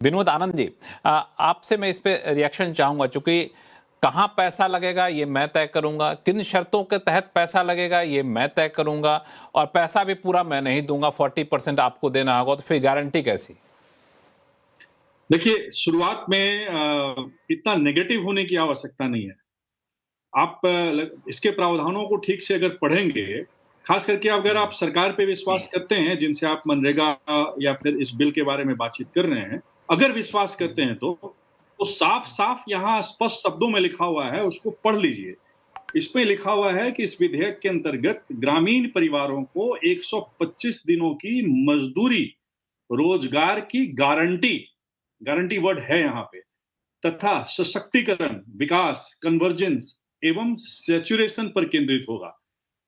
विनोद आनंद जी, आपसे मैं इस पे रिएक्शन चाहूंगा, चूंकि कहाँ पैसा लगेगा ये मैं तय करूंगा, किन शर्तों के तहत पैसा लगेगा ये मैं तय करूंगा, और पैसा भी पूरा मैं नहीं दूंगा, 40% आपको देना होगा, तो फिर गारंटी कैसी? देखिए, शुरुआत में इतना नेगेटिव होने की आवश्यकता नहीं है। आप इसके प्रावधानों को ठीक से अगर पढ़ेंगे, खास करके अगर आप सरकार पे विश्वास करते हैं, जिनसे आप मनरेगा या फिर इस बिल के बारे में बातचीत कर रहे हैं, अगर विश्वास करते हैं तो साफ-साफ यहाँ स्पष्ट शब्दों में लिखा हुआ है, उसको पढ़ लीजिए। इसमें लिखा हुआ है कि इस विधेयक के अंतर्गत ग्रामीण परिवारों को 125 दिनों की मजदूरी, रोजगार की गारंटी, गारंटी वर्ड है यहाँ पे, तथा सशक्तिकरण, विकास, कन्वर्जेंस एवं सैचुरेशन पर केंद्रित होगा।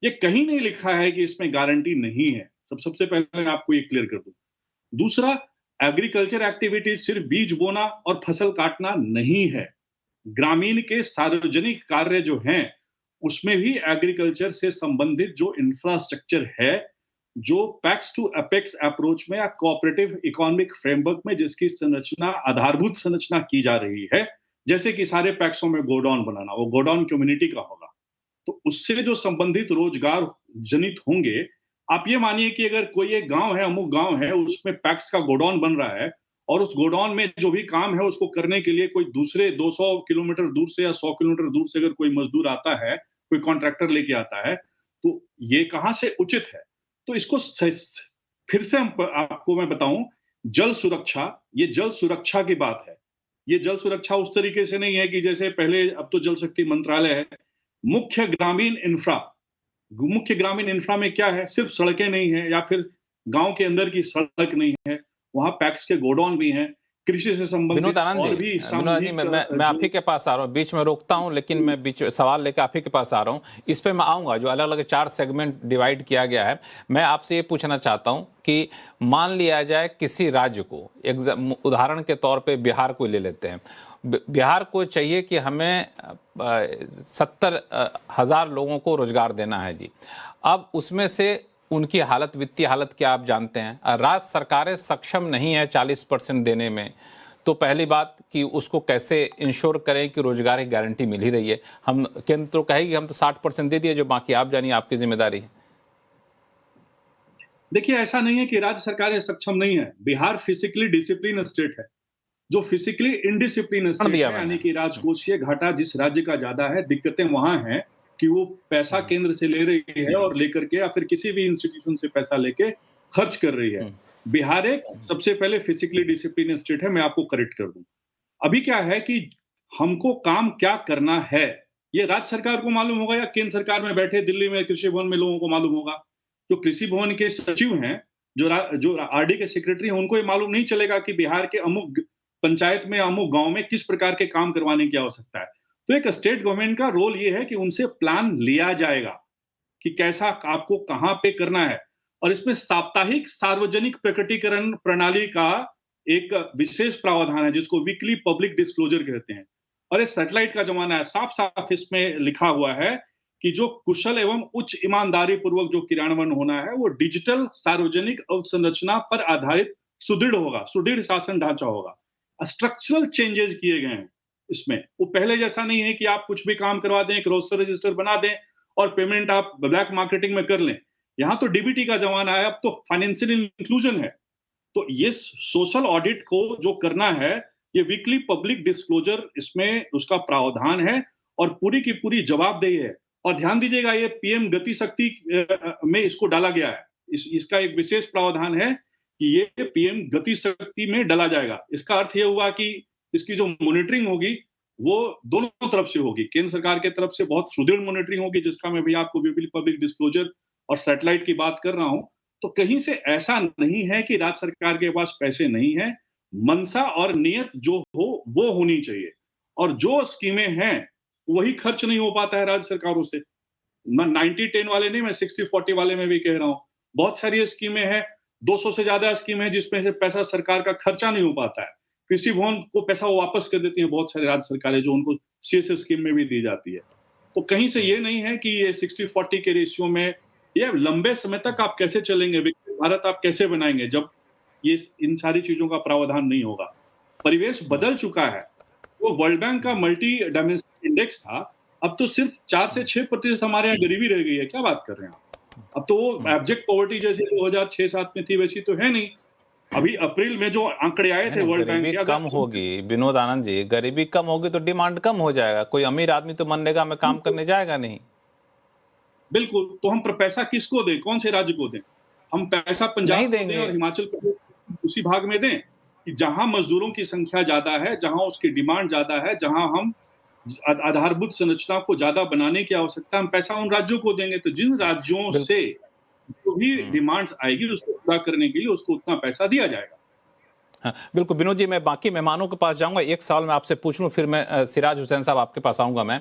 ये कहीं नहीं लिखा है कि इसमें गारंटी नहीं है। सबसे पहले मैं आपको ये क्लियर कर दूं। दूसरा, एग्रीकल्चर एक्टिविटीज सिर्फ बीज बोना और फसल काटना नहीं है। ग्रामीण के सार्वजनिक कार्य जो हैं, उसमें भी एग्रीकल्चर से संबंधित जो इंफ्रास्ट्रक्चर है, जो पैक्स टू अपेक्स अप्रोच में या कोऑपरेटिव इकोनॉमिक फ्रेमवर्क में जिसकी संरचना, आधारभूत संरचना की जा रही है, जैसे कि सारे पैक्सों में गोडाउन बनाना, वो गोडाउन कम्युनिटी का होगा। तो उससे जो संबंधित रोजगार जनित होंगे, आप ये मानिए कि अगर कोई एक गांव है, अमुक गांव है, उसमें पैक्स का गोडाउन बन रहा है और उस गोडाउन में जो भी काम है उसको करने के लिए कोई दूसरे 200 किलोमीटर दूर से या 100 किलोमीटर दूर से अगर कोई मजदूर आता है, कोई कॉन्ट्रैक्टर लेके आता है, तो ये कहाँ से उचित है? तो इसको फिर से आपको मैं बताऊं, जल सुरक्षा, ये जल सुरक्षा की बात है। ये जल सुरक्षा उस तरीके से नहीं है कि जैसे पहले, अब तो जल शक्ति मंत्रालय है। मुख्य ग्रामीण इंफ्रा, मुख्य ग्रामीण इंफ्रा में क्या है? सिर्फ सड़कें नहीं है या फिर गांव के अंदर की सड़क नहीं है, वहां पैक्स के गोडाउन भी हैं, कृषि से विनोद संबंधित आनंद जी, और भी विनोद जी, सामूहिक मैं आप ही के पास आ रहा हूँ, बीच में रोकता हूँ, लेकिन मैं बीच सवाल लेकर आप ही के पास आ रहा हूँ। इस पे मैं आऊँगा, जो अलग अलग 4 सेगमेंट डिवाइड किया गया है। मैं आपसे ये पूछना चाहता हूँ कि मान लिया जाए किसी राज्य को, उदाहरण के तौर पे बिहार को ले लेते हैं। बिहार को चाहिए कि हमें 70,000 लोगों को रोजगार देना है जी। अब उसमें से उनकी हालत, वित्तीय हालत क्या आप जानते हैं? राज्य सरकारें सक्षम नहीं है 40% देने में, तो पहली बात कि उसको कैसे इंश्योर करें कि रोजगार की गारंटी मिल ही रही है। हम केंद्र तो कहेगी हम तो 60% दे दिए, जो बाकी आप जानिए, आपकी जिम्मेदारी है। देखिए, ऐसा नहीं है कि राज्य सरकारें सक्षम नहीं है। बिहार फिजिकली डिसिप्लिन स्टेट है। जो फिजिकली इनडिसिप्लिन पढ़ स्टेट दिया है, मैंने। यानी कि राजकोषीय घाटा जिस राज्य का ज्यादा है, दिक्कतें वहां हैं कि वो पैसा केंद्र से ले रही है और लेकर के या फिर किसी भी इंस्टीट्यूशन से पैसा लेके खर्च कर रही है। बिहार एक सबसे पहले फिजिकली डिसिप्लिन स्टेट है, मैं आपको करेक्ट कर दूं। अभी क्या है कि हमको काम क्या करना है, ये राज्य सरकार को मालूम होगा या केंद्र सरकार में बैठे दिल्ली में कृषि भवन में लोगों को मालूम होगा? जो कृषि भवन के सचिव हैं, जो आरडी के सेक्रेटरी हैं, उनको ये मालूम नहीं चलेगा कि बिहार के अमुक पंचायत में, अमुक गांव में किस प्रकार के काम करवाने की आवश्यकता है। तो एक स्टेट गवर्नमेंट का रोल ये है कि उनसे प्लान लिया जाएगा कि कैसा आपको कहाँ पे करना है, और इसमें साप्ताहिक सार्वजनिक प्रकटीकरण प्रणाली का एक विशेष प्रावधान है, जिसको वीकली पब्लिक डिस्क्लोजर कहते हैं। और ये सैटेलाइट का जमाना है, साफ साफ इसमें लिखा हुआ है कि जो कुशल एवं उच्च ईमानदारी पूर्वक जो क्रियान्वयन होना है, वो डिजिटल सार्वजनिक अवसंरचना पर आधारित सुदृढ़ होगा, सुदृढ़ शासन ढांचा होगा। स्ट्रक्चरल चेंजेस किए गए हैं इसमें। वो पहले जैसा नहीं है कि आप कुछ भी काम करवा दें, एक रोस्टर रजिस्टर बना दें और पेमेंट आप ब्लैक मार्केटिंग में कर लें। यहाँ तो डीबीटी का जमाना है, अब तो फाइनेंशियल इंक्लूजन है। तो ये सोशल ऑडिट को जो करना है, ये वीकली पब्लिक डिस्क्लोजर इसमें उसका प्रावधान है और पूरी की पूरी जवाबदेही है। और ध्यान दीजिएगा, ये पीएम गति शक्ति में इसको डाला गया है। इसका एक विशेष प्रावधान है कि ये पीएम गति शक्ति में डाला जाएगा। इसका अर्थ ये हुआ कि इसकी जो मॉनिटरिंग होगी वो दोनों तरफ से होगी। केंद्र सरकार की तरफ से बहुत सुदृढ़ मॉनिटरिंग होगी, जिसका मैं भी आपको वीकली पब्लिक डिस्क्लोजर और सैटेलाइट की बात कर रहा हूं। तो कहीं से ऐसा नहीं है कि राज्य सरकार के पास पैसे नहीं है। मनसा और नियत जो हो वो होनी चाहिए, और जो स्कीमें हैं वही खर्च नहीं हो पाता है राज्य सरकारों से। मैं 90-10 वाले नहीं, मैं 60-40 वाले में भी कह रहा हूं। बहुत सारी स्कीमें हैं, 200 से ज्यादा स्कीम है जिसमें से पैसा सरकार का खर्चा नहीं हो पाता है। कृषि भवन को पैसा वो वापस कर देती है बहुत सारी राज्य सरकारें, जो उनको सीएस स्कीम में भी दी जाती है। तो कहीं से ये नहीं है कि ये 60-40 के रेशियो में, ये लंबे समय तक आप कैसे चलेंगे, विकसित भारत आप कैसे बनाएंगे जब ये इन सारी चीजों का प्रावधान नहीं होगा। परिवेश बदल चुका है। वो वर्ल्ड बैंक का मल्टी डायमेंशनल इंडेक्स था, अब तो सिर्फ 4 से 6% हमारे यहाँ गरीबी रह गई है। क्या बात कर रहे हैं आप? अब तो वो एब्जेक्ट पॉवर्टी जैसे 2006-7 में थी वैसी तो है नहीं। अभी अप्रैल में जो आंकड़े आए थे वर्ल्ड बैंक के, गरीबी कम होगी विनोद आनंद जी, गरीबी कम होगी तो डिमांड कम हो जाएगा। कोई अमीर आदमी तो मनरेगा में काम करने जाएगा नहीं। बिल्कुल, तो हम पैसा किसको दें, कौन से राज्य को दें? हम पैसा पंजाब नहीं को दें देंगे। और हिमाचल प्रदेश उसी भाग में दें कि जहां मजदूरों की संख्या ज्यादा है, जहां उसकी डिमांड ज्यादा है, जहां हम आधारभूत संरचना को ज्यादा बनाने की आवश्यकता, हम पैसा उन राज्यों को देंगे। तो जिन राज्यों से जो भी डिमांड्स आएगी उसको पूरा करने के लिए उसको उतना पैसा दिया जाएगा। हाँ, बिल्कुल विनोद जी, मैं बाकी मेहमानों के पास जाऊंगा। एक सवाल मैं आपसे पूछ लूं, फिर मैं सिराज हुसैन साहब आपके पास आऊंगा मैं,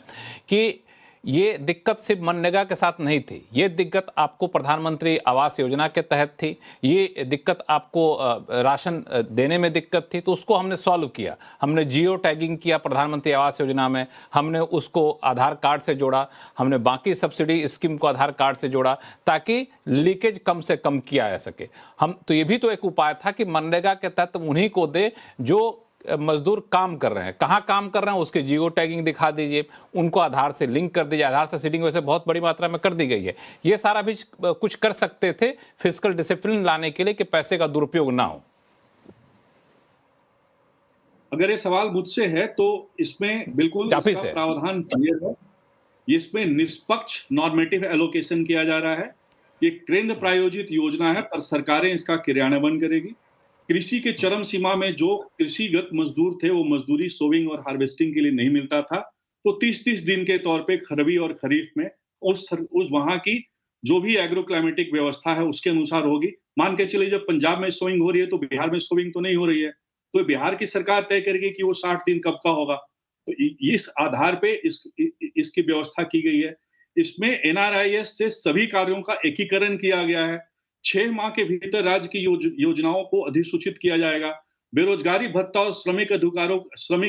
कि ये दिक्कत सिर्फ मनरेगा के साथ नहीं थी, ये दिक्कत आपको प्रधानमंत्री आवास योजना के तहत थी, ये दिक्कत आपको राशन देने में दिक्कत थी, तो उसको हमने सॉल्व किया। हमने जियो टैगिंग किया प्रधानमंत्री आवास योजना में, हमने उसको आधार कार्ड से जोड़ा, हमने बाकी सब्सिडी स्कीम को आधार कार्ड से जोड़ा ताकि लीकेज कम से कम किया जा सके। हम तो ये भी तो एक उपाय था कि मनरेगा के तहत उन्हीं को दे जो मजदूर काम कर रहे हैं। कहाँ काम कर रहे हैं उसके जियो टैगिंग दिखा दीजिए, उनको आधार से लिंक कर दीजिए। आधार से सीडिंग वैसे बहुत बड़ी मात्रा में कर दी गई है। ये सारा भी कुछ कर सकते थे फिस्कल डिसिप्लिन लाने के लिए कि पैसे का दुरुपयोग ना हो। अगर ये सवाल मुझसे है तो इसमें बिल्कुल इसका प्रावधान क्लियर है। इसमें निष्पक्ष नॉर्मेटिव एलोकेशन किया जा रहा है। ये केंद्र प्रायोजित योजना है पर सरकारें इसका क्रियान्वयन करेगी। कृषि के चरम सीमा में जो कृषिगत मजदूर थे वो मजदूरी सोविंग और हार्वेस्टिंग के लिए नहीं मिलता था, तो 30-30 दिन के तौर पे रबी और खरीफ में उस वहां की जो भी एग्रो क्लाइमेटिक व्यवस्था है उसके अनुसार होगी। मान के चलिए जब पंजाब में सोविंग हो रही है तो बिहार में सोविंग तो नहीं हो रही है, तो बिहार की सरकार तय करेगी कि वो 60 दिन कब का होगा। तो इस आधार पे इसकी व्यवस्था की गई है। इसमें एनआरईएस से सभी कार्यों का एकीकरण किया गया है। 6 माह के भीतर राज्य की योजनाओं को अधिसूचित किया जाएगा। बेरोजगारी भत्ता और श्रमिक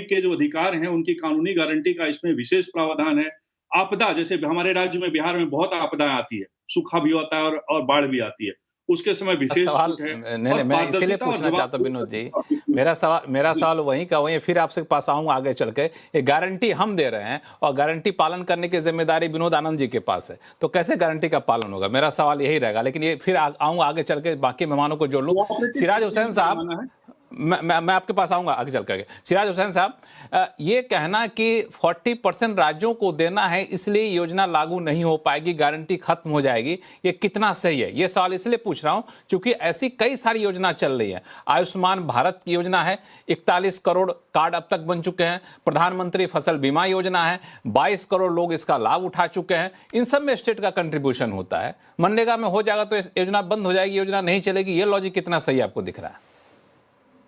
के जो अधिकार हैं उनकी कानूनी गारंटी का इसमें विशेष प्रावधान है। आपदा, जैसे हमारे राज्य में बिहार में बहुत आपदाएं आती है, सूखा भी होता है और बाढ़ भी आती है, उसके समय विशेष छूट है। नहीं, मैं इसीलिए पूछना चाहता हूं विनोद जी, मेरा सवाल वहीं का वहीं, फिर आपसे पास आऊंगा आगे चल के। ये गारंटी हम दे रहे हैं और गारंटी पालन करने की जिम्मेदारी विनोद आनंद जी के पास है, तो कैसे गारंटी का पालन होगा? मेरा सवाल यही रहेगा। लेकिन ये फिर आऊंगा आगे चल के, बाकी मेहमानों को जोड़ लूं। सिराज हुसैन साहब, मैं आपके पास आऊंगा आगे चल करके। सिराज हुसैन साहब, ये कहना कि 40% राज्यों को देना है इसलिए योजना लागू नहीं हो पाएगी, गारंटी खत्म हो जाएगी, ये कितना सही है? ये सवाल इसलिए पूछ रहा हूं क्योंकि ऐसी कई सारी योजना चल रही है। आयुष्मान भारत की योजना है, 41 करोड़ कार्ड अब तक बन चुके हैं। प्रधानमंत्री फसल बीमा योजना है, 22 करोड़ लोग इसका लाभ उठा चुके हैं। इन सब में स्टेट का कंट्रीब्यूशन होता है। मनरेगा में हो जाएगा तो योजना बंद हो जाएगी, योजना नहीं चलेगी, ये लॉजिक कितना सही आपको दिख रहा है?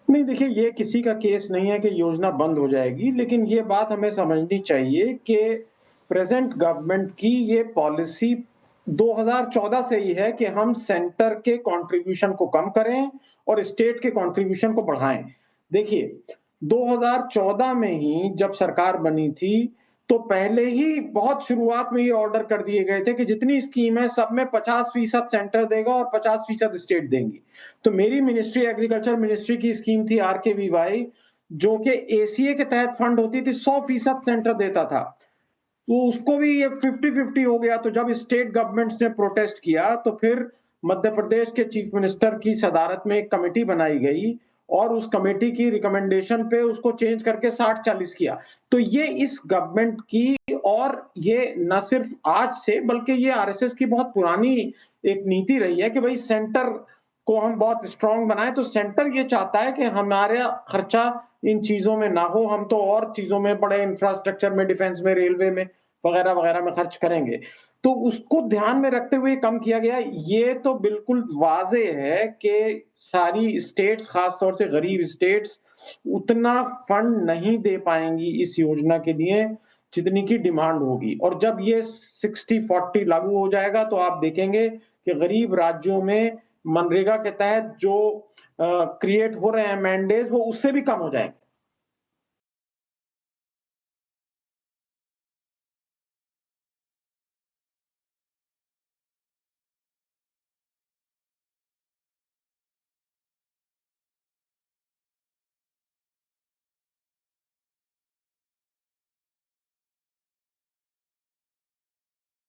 नहीं, देखिए, ये किसी का केस नहीं है कि योजना बंद हो जाएगी, लेकिन ये बात हमें समझनी चाहिए कि प्रेजेंट गवर्नमेंट की ये पॉलिसी 2014 से ही है कि हम सेंटर के कंट्रीब्यूशन को कम करें और स्टेट के कंट्रीब्यूशन को बढ़ाएं। देखिए, 2014 में ही जब सरकार बनी थी तो पहले ही बहुत शुरुआत में ये ऑर्डर कर दिए गए थे कि जितनी स्कीम है सब में 50% सेंटर देगा और 50% स्टेट देंगी। तो मेरी मिनिस्ट्री, एग्रीकल्चर मिनिस्ट्री की स्कीम थी RKVY, जो कि ACA के तहत फंड होती थी, 100% सेंटर देता था। तो उसको भी ये 50-50 हो गया। तो जब स्टेट गवर्नमेंट्स ने प्रोटेस्ट किया तो फिर मध्य प्रदेश के चीफ मिनिस्टर की सदारत में एक कमेटी बनाई गई और उस कमेटी की रिकमेंडेशन पे उसको चेंज करके 60-40 किया। तो ये इस गवर्नमेंट की, और ये न सिर्फ आज से बल्कि ये RSS की बहुत पुरानी एक नीति रही है कि भाई सेंटर को हम बहुत स्ट्रांग बनाएं। तो सेंटर ये चाहता है कि हमारा खर्चा इन चीजों में ना हो, हम तो और चीजों में, बड़े इंफ्रास्ट्रक्चर में, डिफेंस में, रेलवे में वगैरह वगैरह में खर्च करेंगे। तो उसको ध्यान में रखते हुए कम किया गया। ये तो बिल्कुल वाजे है कि सारी स्टेट्स, खासतौर से गरीब स्टेट्स, उतना फंड नहीं दे पाएंगी इस योजना के लिए जितनी की डिमांड होगी। और जब ये 60-40 लागू हो जाएगा तो आप देखेंगे कि गरीब राज्यों में मनरेगा के तहत जो क्रिएट हो रहे हैं मैंडेज, वो उससे भी कम हो जाएंगे।